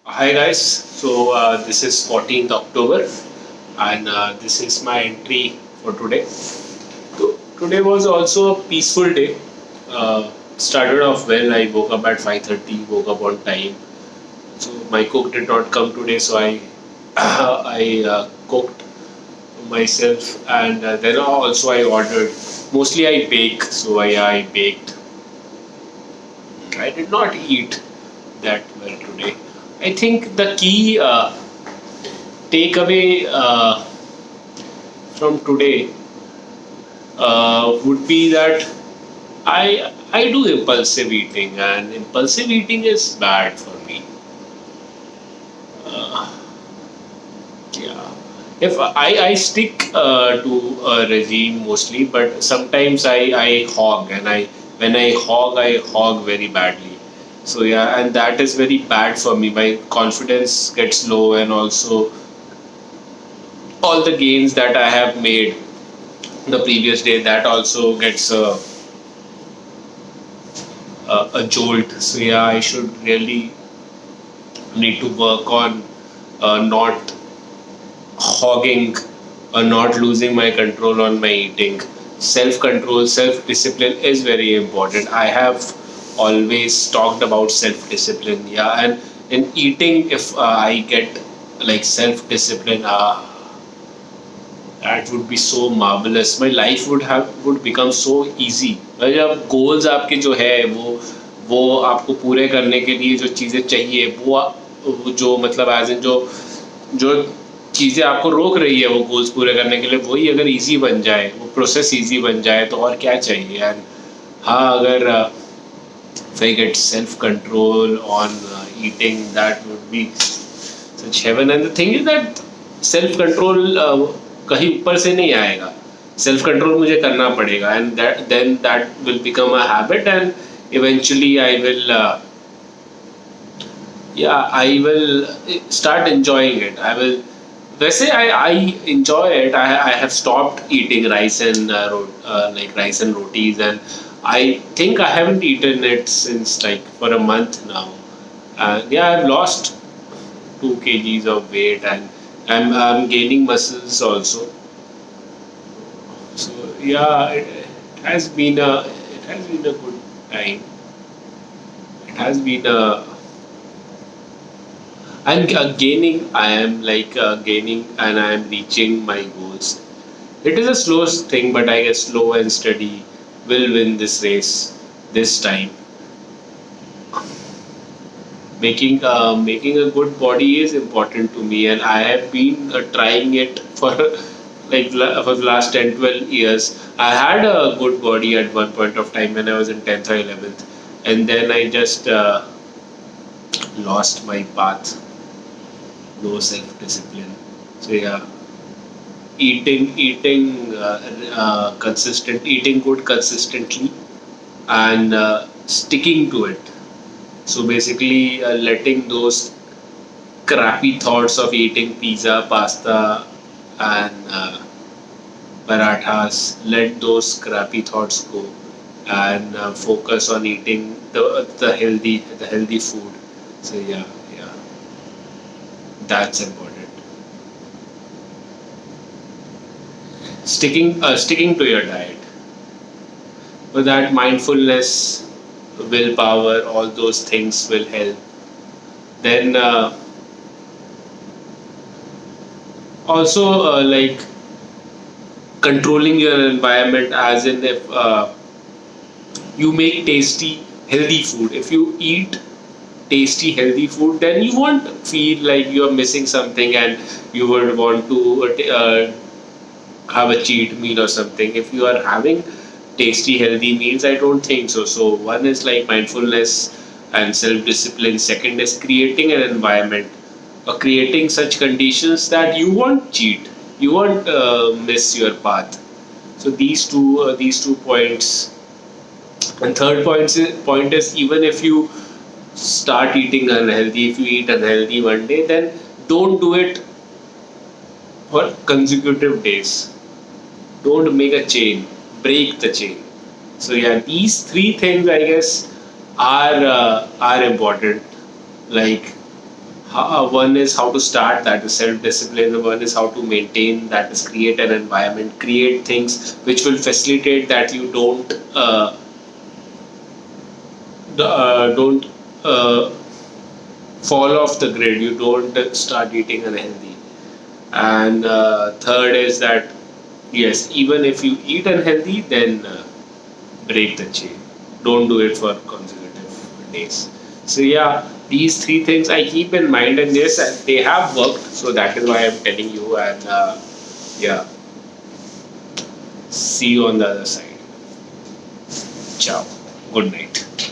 Hi guys, this is 14th October and this is my entry for today. Today was also a peaceful day. Started off well. I woke up at 5:30, woke up on time. So my cook did not come today, so I I cooked myself and then also I ordered. Mostly I bake, so I baked. I did not eat that well today. I think the key takeaway from today would be that I do impulsive eating, and impulsive eating is bad for me. Uh, yeah, if I stick to a regime mostly, but sometimes I hog, and I when I hog very badly. So yeah, and that is very bad for me. My confidence gets low, and also all the gains that I have made the previous day, that also gets a jolt. So yeah, I should really need to work on not hogging or not losing my control on my eating. Self control, self discipline is very important. I have always talked about self discipline. Yeah, and in eating, if I get like self discipline, that would be so marvelous. My life would become so easy. जब goals आपके जो है वो आपको पूरे करने के लिए जो चीज़ें चाहिए वो जो मतलब एज इन जो चीज़ें आपको रोक रही है वो गोल्स पूरे करने के लिए, वही अगर इजी बन जाए, वो प्रोसेस इजी बन जाए, तो और क्या चाहिए। एंड हाँ, अगर if I get self control on eating, that would be such heaven. And the thing is that self control कहीं ऊपर से नहीं आएगा, सेल्फ कंट्रोल मुझे करना पड़ेगा, and then that will become a habit, and eventually I will start enjoying it. I will वैसे I enjoy it. I have stopped eating rice and like rice and rotis, and I think I haven't eaten it since like for a month now. Yeah, I've lost 2 kgs of weight, and I'm gaining muscles also. So yeah, it has been a good time. It has been a I'm gaining. I am like gaining, and I am reaching my goals. It is a slow thing, but I guess slow and steady will win this race this time. Making a good body is important to me, and I have been trying it for for the last 10, 12 years. I had a good body at one point of time when I was in 10th or 11th, and then I just lost my path. No self discipline. So yeah, eating good consistently, and sticking to it. So basically, letting those crappy thoughts of eating pizza, pasta, and parathas, let those crappy thoughts go, and focus on eating the healthy food. So yeah, that's important. Sticking to your diet. So that mindfulness, willpower, all those things will help. Then also like controlling your environment, as in if you make tasty healthy food, if you eat tasty healthy food, then you won't feel like you're missing something, and you would want to have a cheat meal or something. If you are having tasty healthy meals, I don't think so. So one is like mindfulness and self discipline. Second is creating an environment or creating such conditions that you won't cheat, you won't miss your path. So these two points. And third point is, even if you start eating unhealthy, if you eat unhealthy one day, then don't do it for consecutive days. Don't make a chain, break the chain. So yeah, these three things I guess are important. Like One is how to start, that is self-discipline. One is how to maintain, that is create an environment, create things which will facilitate that you don't fall off the grid. You don't start eating unhealthy. And third is that yes, even if you eat unhealthy, then break the chain. Don't do it for consecutive days. So yeah, these three things I keep in mind, and yes, and they have worked. So that is why I'm telling you. And yeah, see you on the other side. Ciao. Good night.